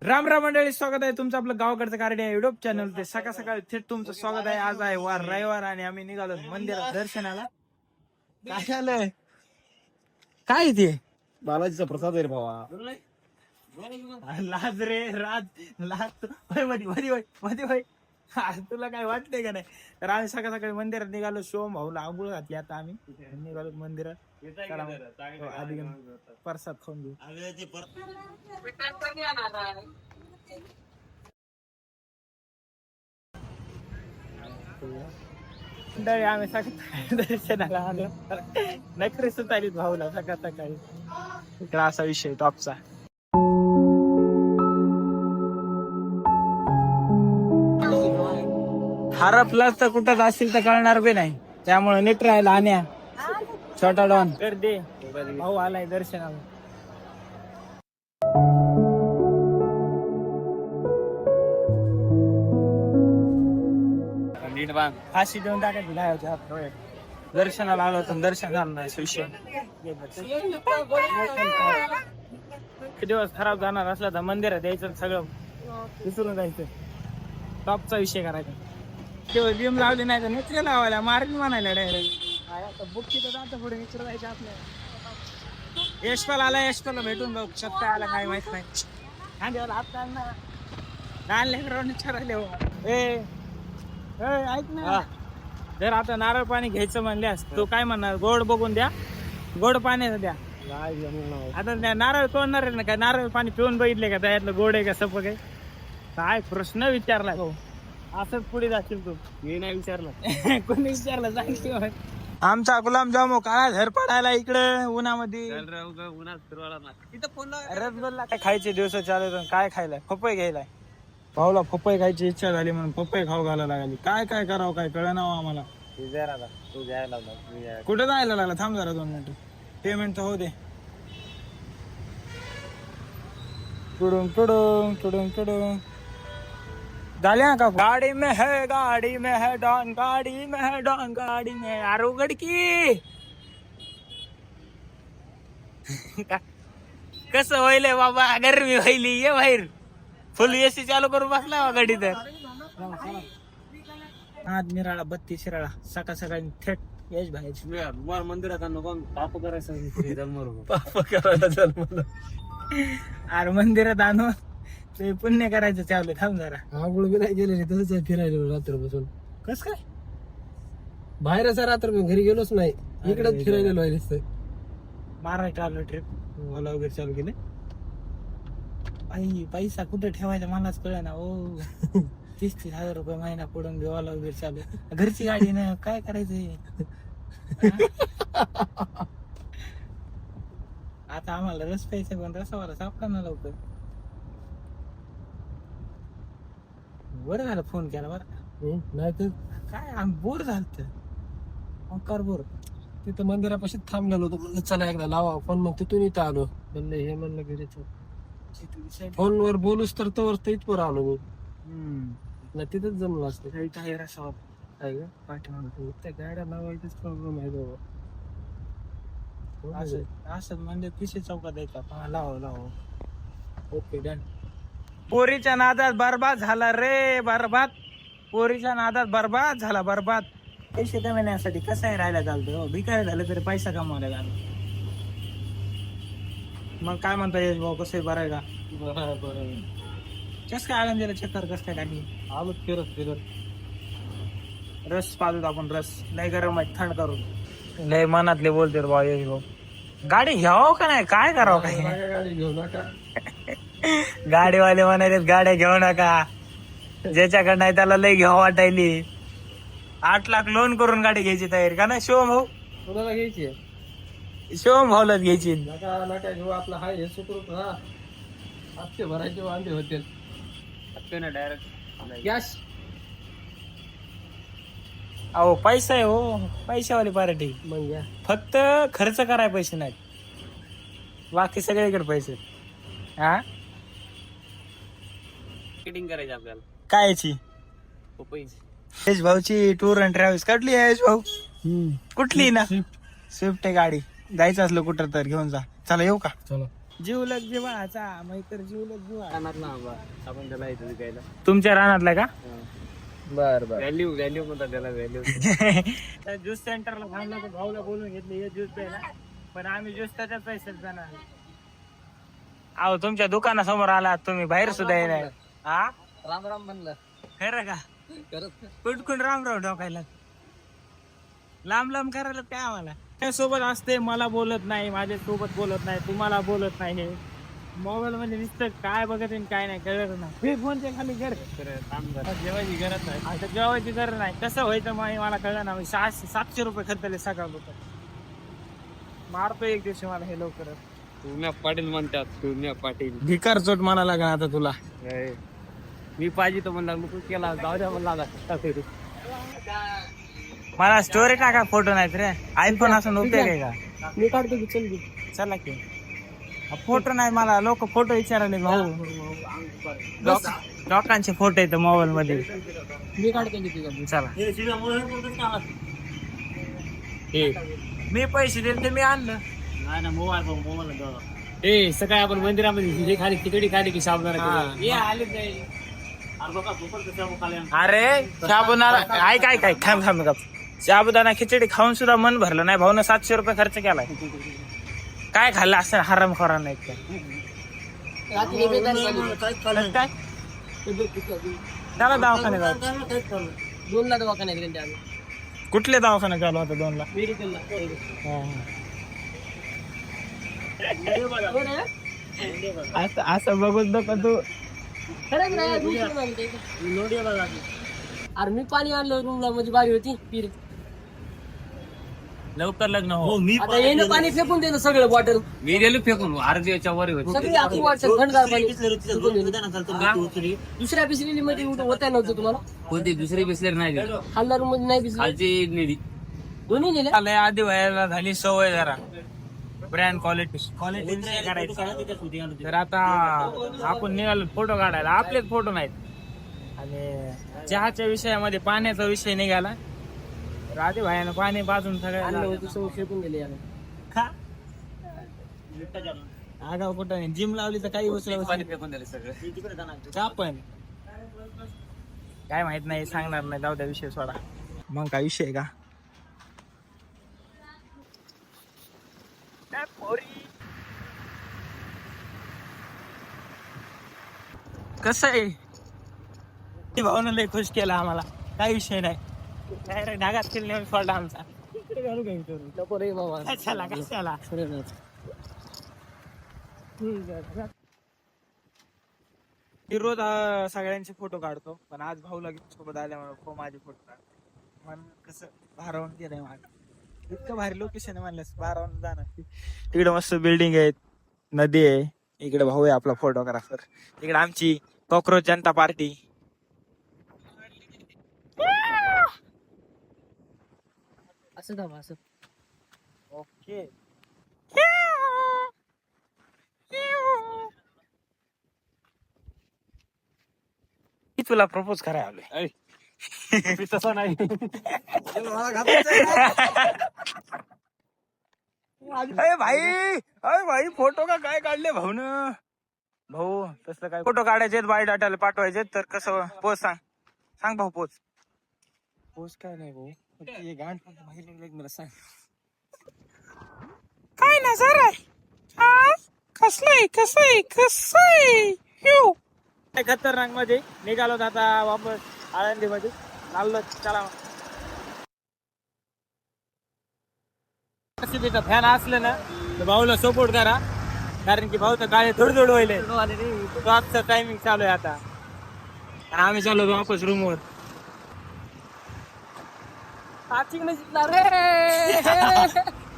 राम राम मंडळी, स्वागत आहे तुमचं आपलं गावाकडचं कार्ड आहे युट्यूब चॅनल. ते सकाळ सकाळी थेट तुमचं स्वागत आहे. आज आहे वार रविवार आणि आम्ही निघालो मंदिरात दर्शनाला. काय झालंय? काय ते बालाजीचा प्रसाद आहे रे भावा. लाज रे लाज मध्ये तुला काय वाटतंय का नाही? तर आम्ही सकाळ सकाळी मंदिरात निघालो. शिवम भाऊला आंघोळ घातली. आता आम्ही निघालो मंदिरात. आधी प्रसाद खाऊन घेऊ. आम्ही सकाळ दर्शनाला आलो. नखरे सुतारीत भाऊला सकाळ सकाळी. इकडं असा विषय टॉपचा. हरपला तर कुठं असेल तर कळणार बी नाही. त्यामुळे नीट राहायला आण्या छोटा डॉन कर दे. भाऊ आलाय दर्शनाला. नीट बांध. फाशी देऊन टाकायची लावायच्या हात डोळ्यात. दर्शनाला आलो तर दर्शन झालं नाही विषय. दिवस खराब जाणार असला तर मंदिरात यायचं सगळं विसरून जायचं. टॉपचा विषय करायचा. तेव्हा बिम लावली नाही तर निचरे लावायला मार्ग म्हणायला डायरेक्ट बुक्की तर जातं पुढे निचर जायचं आपल्याला. यशपाल आला. यशपालला भेटून जाऊ. सत्ता आला काय माहित नाही. खांद्यावर हात ना लहान लेकरांनी विचारायले. ऐक ना, जर आता नारळ पाणी घ्यायचं म्हणल्यास तो काय म्हणणार? गोड बघून द्या, गोड पाण्याचं द्या. आता त्या नारळ तोडणार आहे ना काय? नारळ पाणी पिऊन बघितले का त्यातलं गोड आहे का सपक आहे? काय प्रश्न विचारला भाऊ. असंच पुढे जाशील तू. मी नाही विचारलं. कोणी विचारलं सांग. आमचा गुलाबजामू काळा झर पडायला इकडं उन्हामध्ये. रसगुल्ला काय खायचे दिवस चालू. काय खायलाय? पपई घ्यायलाय. भाऊला पपई खायची इच्छा झाली म्हणून पपई खाऊ घालायला लागली. काय काय करावं काय कळना आम्हाला. कुठं जायला लागला? थांब जरा 2 मिनिटं. पेमेंट तर होऊ दे. टुडुंग टुडुंग टुडुंग टुडुंग झाल्या का? गाडी में है डॉन, गाडी में है डॉन, गाडी में है. अरे उघड की. कसं होईल बाबा? गरमी व्हायली. ये बाहेर. फुल एसी चालू करून बसला गाडी तर. आज निराळा 32 शिराळा सकाळ सकाळी थेट यश बाहेर मंदिरात पाप करायचं. पाप करायला जन्मलं. अरे मंदिरात आणून ते पुण्य करायचं चालू. थांब जरा. आंघोळ बी नाही गेलेली तसंच फिरायला रात्र बसून. कस काय बाहेरच रात्र घरी गेलोच नाही. इकडेच फिरायला व्हायला. महाराष्ट्र आलो ट्रिप. ओला वगैरे चालू केले. आई पैसा कुठे ठेवायचा मलाच कळ ना. ओ 30,000 रुपये महिना पडून ओला वगैरे चालू. घरची गाडी ना काय करायचंय. आता आम्हाला रस प्यायचा पण रसावाला सापडा ना लवकर. बरं झालं फोन केला बरं. नाही तर काय आम्ही बोर झालत. कर बोर. तिथं मंदिरापाशी थांबलेलो होतो. म्हणलं चला एकदा लावा फोन. मग तिथून इथं आलो. म्हणलं हे म्हणलं घरी फोनवर बोलूस तर इथवर आलो मी. नाही तिथंच जमलं असतं. काही काय रसावा काय ग पाठीमागे त्या गाड्या लावायचंच प्रॉब्लेम आहे बाबा. असं असं म्हणजे पिशे चौकात द्यायचा. लाव. Okay done. पोरीच्या नादात बरबाद झाला रे. बरबाद. पोरीच्या नादात बरबाद झाला. बरबाद. पैसे कमवण्यासाठी कसं राहायला चालतं. भिकारी झालं तरी पैसा कमवायला झाला. मग काय म्हणता येस भाऊ? कसं बरं आहे का? बरं. कस काय आनंदीला चक्कर कस काय टाकली? आलो फिरत रस पाजू आपण. रस लय गरम आहे. थंड करून लय मनातले बोलते रे भाऊ यश भाऊ. गाडी घ्यावं का नाही? काय करावं? काय गाडी घेऊ नका. गाडीवाले म्हणाले गाड्या घेऊ नका. ज्याच्याकडे नाही त्याला लय घ्यावं वाटायली. 8 लाख लोन करून गाडी घ्यायची तयारी का नाही शिवम भाऊ? कोणाला घ्यायची? शिवम भाऊलाच घ्यायची. नका घेऊ. आपला हाय हे सुखरूप राहा. हप्ते भरायचे वांदे होतील. हप्ते ना डायरेक्ट गॅस. अहो पैसा आहे हो. पैशावाली पार्टी. मग या फक्त खर्च कराय पैसे नाहीत. बाकी सगळीकडे पैसे. हा मार्केटिंग करायची आपल्याला. कायची? यश भाऊची टूर अँड ट्रॅव्हल्स काढली आहे यश भाऊ. कुठली ना? स्विफ्ट आहे गाडी. जायचं असलं कुठं तर घेऊन जा. चला येऊ का? चला. जीवलग जीवाचा मैत्र जीवलग जीवा. आपण त्याला इथे विकायला. तुमच्या रानातला का? बर बर. व्हॅल्यू म्हणतात त्याला, व्हॅल्यू. ज्यूस सेंटरला थांबला तर भाऊला बोलून घेतले हे ज्यूस प्यायला, पण आम्ही ज्यूस त्याच्याच पैशात जाणार. अहो तुमच्या दुकानासमोर आला तुम्ही, बाहेर सुद्धा येणार. हा राम राम म्हणलं. खरं का? कुठकून राम राम ठोकायला, लांब लांब करायला काय आम्हाला. त्या सोबत असते, मला बोलत नाही, माझ्या सोबत बोलत नाही, तुम्हाला बोलत नाही. मोबाईल मध्ये नुसतं काय बघत आहे काय नाही कळत नाही. फोनच्या खाली घर जेवायची गरज नाही. आता जेवायची गरज नाही. कसं व्हायचं मला कळलं ना. 700 रुपये खर्चले सकाळ मारतो एक दिवशी मला हे लवकर. पुण्या पाटील म्हणतात, पुण्या पाटील. भिकार चोट मला लागला आता तुला. मी पाहिजे तर म्हणला तू केला, जाऊ द्या म्हणला. मला स्टोरी टाका, फोटो नाहीत रे. आयफोन असं उपयोग आहे का? मी काढतो की, चल की. चला की. फोटो नाही मला, लोक फोटो विचारायले भाऊ. लोकांचे फोटो येत मोबाईल मध्ये. मी काढतो की. चला मी पैसे दिले ते मी आणलं. नाही ना, मोबाईल सकाळी आपण मंदिरामध्ये खाली खिचडी खाली की साबुदाणा. अरे साबुदाणा काय थांब का. साबुदाणा खिचडी खाऊन सुद्धा मन भरलं नाही. भाऊन 700 रुपये खर्च केलाय. काय खाल्लं असं हराम खोरा नाही काय. त्याला दवाखान्यात 2 ला दवाखान्यात गेले आम्ही. कुठले दवाखान्यात चालू होता 2 ला? असं बघून नको तू. अरे मी पाणी आणलं रूमला, म्हणजे बारी होती पीर. लवकर लग्न हो. आता येणं पाणी फेकून देणं सगळं बॉटल. मी गेलो फेकून, अर्ध्याच्या वर सगळी आखी बॉटल थंडगार पाणी. दुसऱ्या बिसलेली मध्ये होता नव्हतं तुम्हाला? कोणती दुसरी बिसलेर नाही, हल्ला रूम मध्ये नाही बिसलेली. दोन्ही नेले. आधी व्हायला झाली सवय जरा ब्रँड क्वालिटी तर आता आपण निघालो फोटो काढायला. आपलेच फोटो नाहीत. आणि चहाच्या विषयामध्ये पाण्याचा विषय निघाला. राधे भाईनं पाणी बाजून सगळं फेकून गेले. आगाव कुठं नाही. जिम लावली तर काही उचल पाणी फेकून दिले सगळं. का पण काय माहित नाही, सांगणार नाही. जाऊ द्या, विषय सोडा. मग काय विषय का? कसं आहे भाऊन लय खुश केला आम्हाला. काही विषय नाही. ढागात खेळणे सोडला आमचा. कशाला कशाला रोज सगळ्यांचे फोटो काढतो, पण आज भाऊला सोबत आल्यामुळे माझे फोटो काढतो. मन कसं भारावून गेलंय माझं. इतकं भारी लोकेशन आहे म्हणलं भारावून जाणार. तिकडे मस्त बिल्डिंग आहेत, नदी आहे. इकडे भाऊ आहे आपला फोटोग्राफर. इकडे आमची कॉक्रोच जनता पार्टी. असं दाबा असं. ओके. तुला प्रपोज करायला आलोय. तसं नाही. भाई फोटो का काय काढले भाऊन. भाऊ तसलं काय फोटो काढायचे बायोडाटाला पाठवायचे तर कसं पोच सांग भाऊ. पोच काय नाही भाऊ, हे गाण बाहेर मला सांग. काय ना सर कसलंय खतरनाक मध्ये निघालो आता वापस आळंदी मध्ये चाललो. चला तिथं फॅन असलं ना तर भाऊला सपोर्ट करा, कारण की भाऊ तर काय थोडं व्हायले. तो आजचा टायमिंग चालू आहे आता. आणि आम्ही चाललो वापस रूमवर.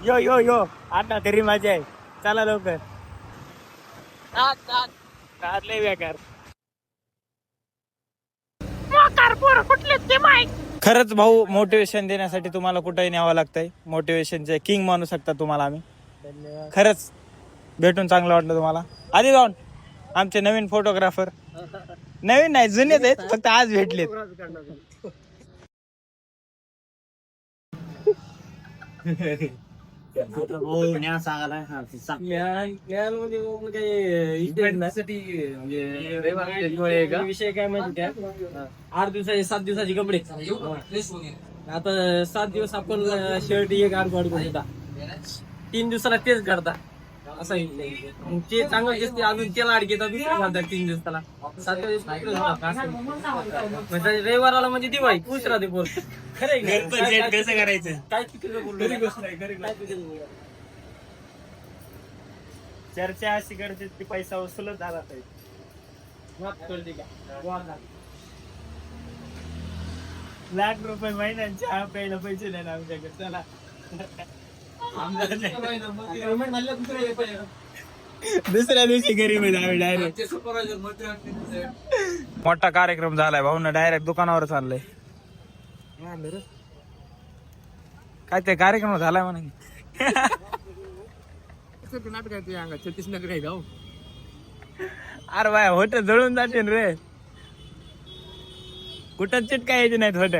यो यो यो आता तरी मजा आहे. चला लवकर. लय बेकार. खरंच भाऊ, मोटिवेशन देण्यासाठी तुम्हाला कुठेही न्यावं लागतंय. मोटिवेशनचे किंग मानू शकता तुम्हाला आम्ही. खरंच भेटून चांगलं वाटलं तुम्हाला. आधी जाऊन आमचे नवीन फोटोग्राफर, नवीन नाही जुनेच आहेत, फक्त आज भेटलेत. विषय काय माहिती का 8 दिवसाचे 7 दिवसाचे कपडे आता 7 दिवस आपण शर्ट एक आड काढतो 3 दिवसाला तेच काढता असं ते चांगलं दिसते अजून त्याला आड घेतात दुसरं घालतात 3 दिवसाला 7 दिवस म्हणजे रविवाराला म्हणजे दिवाळी खुश राहते पोर कसं करायचं काय चुकीचं बोललो चर्चा अशी करते की पैसा वसूलच झाला पाहिजे. लाख रुपये महिन्यात चहा प्यायला पैसे नाही ना आमच्याकडे. चला दुसऱ्या दिवशी गरीब डायरेक्ट मोठा कार्यक्रम झालाय भाऊन डायरेक्ट दुकानावर चाललंय. काय ते कार्यक्रम झालाय म्हणा की अरे बाय होट जळून जाते रे कुठं चिटका यायची नाहीत होट